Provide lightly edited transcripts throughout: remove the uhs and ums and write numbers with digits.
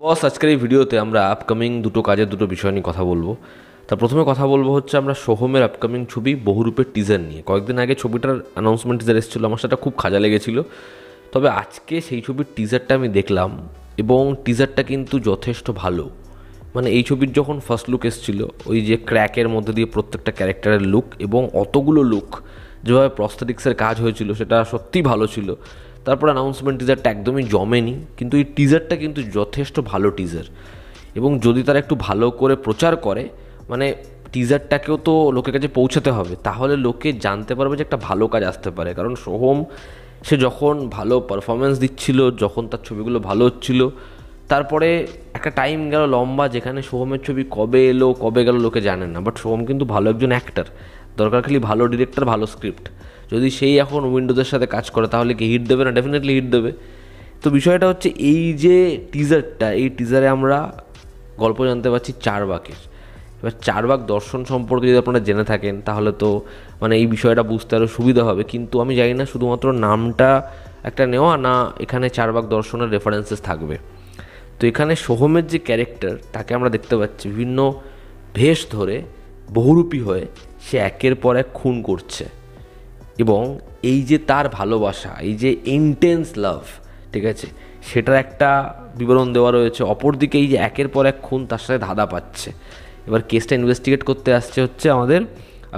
বস, আজকের এই ভিডিওতে আমরা আপকামিং দুটো কাজের দুটো বিষয় নিয়ে কথা বলবো। তার প্রথমে কথা বলবো হচ্ছে আমরা সোহমের আপকামিং ছবি বহুরূপের টিজার নিয়ে। কয়েকদিন আগে ছবিটার অ্যানাউন্সমেন্ট টিজার এসেছিলো, আমার সেটা খুব খাজা লেগেছিল। তবে আজকে সেই ছবির টিজারটা আমি দেখলাম এবং টিজারটা কিন্তু যথেষ্ট ভালো। মানে এই ছবির যখন ফার্স্ট লুক এসেছিলো, ওই যে ক্র্যাকের মধ্যে দিয়ে প্রত্যেকটা ক্যারেক্টারের লুক এবং অতগুলো লুক যেভাবে প্রস্থেটিক্সের কাজ হয়েছিল সেটা সত্যিই ভালো ছিল। তারপর অ্যানাউন্সমেন্ট টিজারটা একদমই জমেনি, কিন্তু এই টিজারটা কিন্তু যথেষ্ট ভালো টিজার। এবং যদি তারা একটু ভালো করে প্রচার করে, মানে টিজারটাকেও তো লোকের কাছে পৌঁছাতে হবে, তাহলে লোকে জানতে পারবে যে একটা ভালো কাজ আসতে পারে। কারণ সোহম সে যখন ভালো পারফরমেন্স দিচ্ছিল, যখন তার ছবিগুলো ভালো হচ্ছিল, তারপরে একটা টাইম গেল লম্বা যেখানে সোহমের ছবি কবে এলো কবে গেল লোকে জানেন না। বাট সোহম কিন্তু ভালো একজন অ্যাক্টার, দরকার খালি ভালো ডিরেক্টর, ভালো স্ক্রিপ্ট। যদি সেই এখন উইন্ডোজের সাথে কাজ করে তাহলে কি হিট দেবে না? ডেফিনেটলি হিট দেবে। তো বিষয়টা হচ্ছে এই যে টিজারটা, এই টিজারে আমরা গল্প জানতে পারছি চারবাকের। এবার চারবাক দর্শন সম্পর্কে যদি আপনারা জেনে থাকেন তাহলে তো মানে এই বিষয়টা বুঝতে আরও সুবিধা হবে। কিন্তু আমি জানি না শুধুমাত্র নামটা একটা নেওয়া, না এখানে চারবাক দর্শনের রেফারেন্সেস থাকবে। তো এখানে সোহমের যে ক্যারেক্টার, তাকে আমরা দেখতে পাচ্ছি বিভিন্ন ভেষ ধরে বহুরূপী হয়ে সে একের পর এক খুন করছে। এবং এই যে তার ভালোবাসা, এই যে ইন্টেন্স লাভ, ঠিক আছে, সেটার একটা বিবরণ দেওয়া রয়েছে। অপরদিকে এই যে একের পর এক খুন তার সাথে ধাঁধা পাচ্ছে। এবার কেসটা ইনভেস্টিগেট করতে আসছে হচ্ছে আমাদের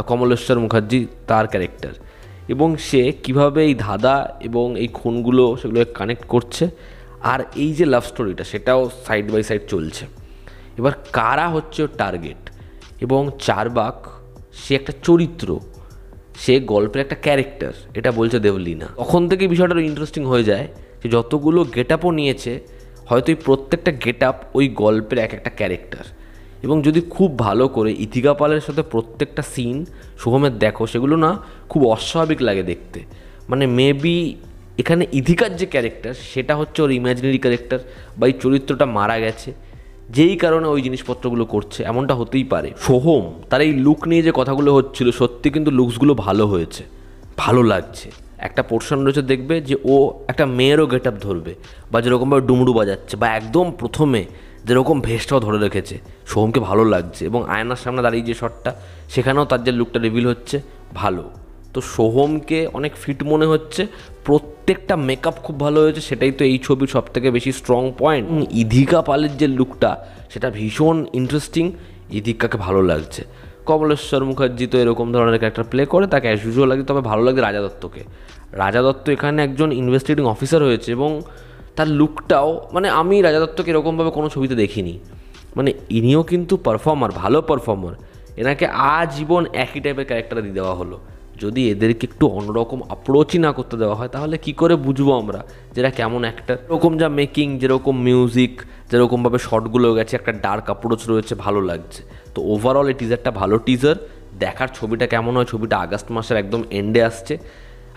কমলেশ্বর মুখার্জি, তার ক্যারেক্টার। এবং সে কিভাবে এই ধাঁধা এবং এই খুনগুলো সেগুলোকে কানেক্ট করছে, আর এই যে লাভ স্টোরিটা সেটাও সাইড বাই সাইড চলছে। এবার কারা হচ্ছে ওর টার্গেট, এবং চারবাক সে একটা চরিত্র, সে গল্পের একটা ক্যারেক্টার, এটা বলছে দেবলীনা। তখন থেকে বিষয়টা ইন্টারেস্টিং হয়ে যায় যে যতগুলো গেট আপও নিয়েছে, হয়তো এই প্রত্যেকটা গেট আপ ওই গল্পের এক একটা ক্যারেক্টার। এবং যদি খুব ভালো করে ইথিকা পালের সাথে প্রত্যেকটা সিন সোহমের দেখো, সেগুলো না খুব অস্বাভাবিক লাগে দেখতে। মানে মেবি এখানে ইথিকার যে ক্যারেক্টার সেটা হচ্ছে ওর ইমাজিনারি ক্যারেক্টার, বা এই চরিত্রটা মারা গেছে যেই কারণে ওই জিনিসপত্রগুলো করছে, এমনটা হতেই পারে। সোহম তার এই লুক নিয়ে যে কথাগুলো হচ্ছিল, সত্যি কিন্তু লুকসগুলো ভালো হয়েছে, ভালো লাগছে। একটা পোর্শন রয়েছে দেখবে যে ও একটা মেয়েরও গেট আপ ধরবে, বা যেরকমভাবে ডুমরু বাজাচ্ছে, বা একদম প্রথমে যেরকম ভেস্টটাও ধরে রেখেছে, সোহমকে ভালো লাগছে। এবং আয়নার সামনে দাঁড়িয়ে যে শটটা, সেখানেও তার যে লুকটা রিভিল হচ্ছে ভালো। তো সোহমকে অনেক ফিট মনে হচ্ছে, প্রত্যেকটা মেকআপ খুব ভালো হয়েছে, সেটাই তো এই ছবির সব থেকে বেশি স্ট্রং পয়েন্ট। ইথিকা পালের যে লুকটা সেটা ভীষণ ইন্টারেস্টিং, ইথিকাকে ভালো লাগছে। কমলেশ্বর মুখার্জি তো এরকম ধরনের ক্যারেক্টার প্লে করে, তাকে অ্যাজ ইউজুয়াল লাগে। তবে ভালো লাগে রাজা দত্তকে। রাজা দত্ত এখানে একজন ইনভেস্টিগেটিং অফিসার হয়েছে, এবং তার লুকটাও, মানে আমি রাজা দত্তকে এরকমভাবে কোনো ছবিতে দেখিনি। মানে ইনিও কিন্তু পারফর্মার, ভালো পারফর্মার। এনাকে আজীবন একই টাইপের ক্যারেক্টার দিয়ে দেওয়া হলো। যদি এদেরকে একটু অন্যরকম অ্যাপ্রোচই না করতে দেওয়া হয়, তাহলে কি করে বুঝবো আমরা যেটা কেমন একটা? এরকম যা মেকিং, যেরকম মিউজিক, যেরকমভাবে শটগুলো গেছে, একটা ডার্ক অ্যাপ্রোচ রয়েছে, ভালো লাগছে। তো ওভারঅল এই টিজারটা ভালো টিজার। দেখার ছবিটা কেমন হয়, ছবিটা আগস্ট মাসের একদম এন্ডে আসছে।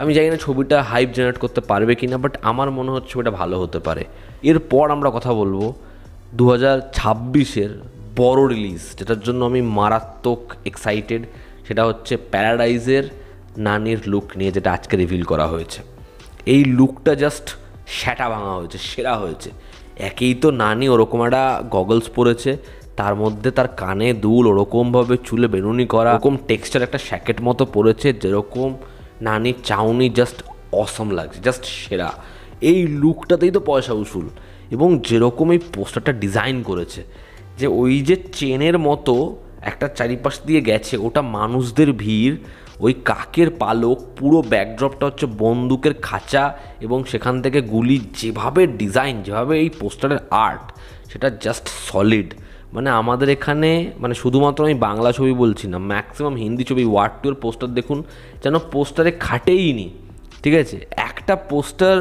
আমি জানি না ছবিটা হাইপ জেনারেট করতে পারবে কি না, বাট আমার মনে হচ্ছে ছবিটা ভালো হতে পারে। এরপর আমরা কথা বলবো 2026-এর বড় রিলিজ, যেটার জন্য আমি মারাত্মক এক্সাইটেড। সেটা হচ্ছে প্যারাডাইজের নানির লুক নিয়ে, যেটা আজকে রিভিল করা হয়েছে। এই লুকটা জাস্ট শ্যাটা ভাঙা হয়েছে, সেরা হয়েছে। একেই তো নানি ওরকম একটা গগলস পরেছে, তার মধ্যে তার কানে দুল, ওরকমভাবে চুলে বেনুনি করা, ওরকম টেক্সচার একটা শ্যাকেট মতো পরেছে, যেরকম নানির চাউনি, জাস্ট অসম লাগছে, জাস্ট সেরা। এই লুকটাতেই তো পয়সা উসুল। এবং যেরকম এই পোস্টারটা ডিজাইন করেছে, যে ওই যে চেনের মতো একটা চারিপাশ দিয়ে গেছে, ওটা মানুষদের ভিড়, ওই কাকের পালক, পুরো ব্যাকড্রপটা হচ্ছে বন্দুকের খাঁচা, এবং সেখান থেকে গুলি, যেভাবে ডিজাইন, যেভাবে এই পোস্টারের আর্ট, সেটা জাস্ট সলিড। মানে আমাদের এখানে, মানে শুধুমাত্র আমি বাংলা ছবি বলছি না, ম্যাক্সিমাম হিন্দি ছবি ওয়ার্ড টুর পোস্টার দেখুন, যেন পোস্টারে খাটেই নি, ঠিক আছে? একটা পোস্টার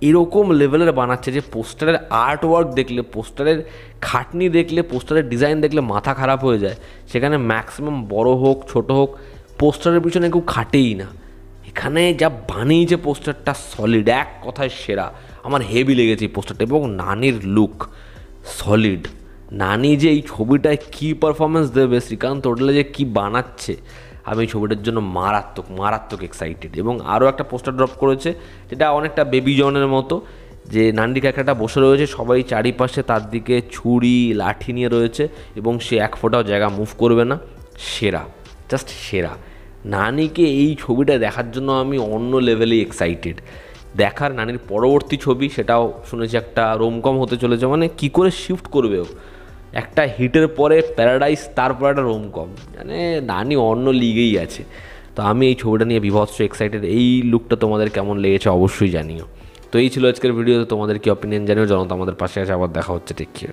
এরকম লেভেলের বানাচ্ছে যে পোস্টারের আর্ট ওয়ার্ক দেখলে, পোস্টারের খাটনি দেখলে, পোস্টারের ডিজাইন দেখলে মাথা খারাপ হয়ে যায়। সেখানে ম্যাক্সিমাম বড় হোক ছোট হোক, পোস্টারের পিছনে কেউ খাটেই না। এখানে যা বানিয়েছে পোস্টারটা সলিড, এক কথায় সেরা। আমার হেভি লেগেছে এই পোস্টারটা। এবং নানির লুক সলিড। নানি যে এই ছবিটায় কী পারফরমেন্স দেবে, শ্রীকান্ত হোটেলে যে কী বানাচ্ছে, আমি এই ছবিটার জন্য মারাত্মক মারাত্মক এক্সাইটেড। এবং আরও একটা পোস্টার ড্রপ করেছে, যেটা অনেকটা বেবি জনের মতো, যে নান্ডি ক্যারেক্টারটা বসে রয়েছে, সবাই চারিপাশে তার দিকে ছুরি লাঠি নিয়ে রয়েছে এবং সে এক ফোঁটাও জায়গা মুভ করবে না। সেরা, জাস্ট সেরা। নানিকে এই ছবিটা দেখার জন্য আমি অন্য লেভেলেই এক্সাইটেড। দেখার নানির পরবর্তী ছবি, সেটাও শুনেছি একটা রোমকম হতে চলেছে, মানে কী করে শিফট করবে ও, একটা হিটের পরে প্যারাডাইস, তারপর একটা রোমকম, মানে নানি অন্য লিগেই আছে। তো আমি এই ছবিটা নিয়ে বিভৎস এক্সাইটেড। এই লুকটা তোমাদের কেমন লেগেছে অবশ্যই জানিও। তো এই ছিল আজকের ভিডিও। তোমাদের কি অপিনিয়ন জানিও, জনতা আমাদের পাশে আছে। আবার দেখা হচ্ছে, টেক কেয়ার।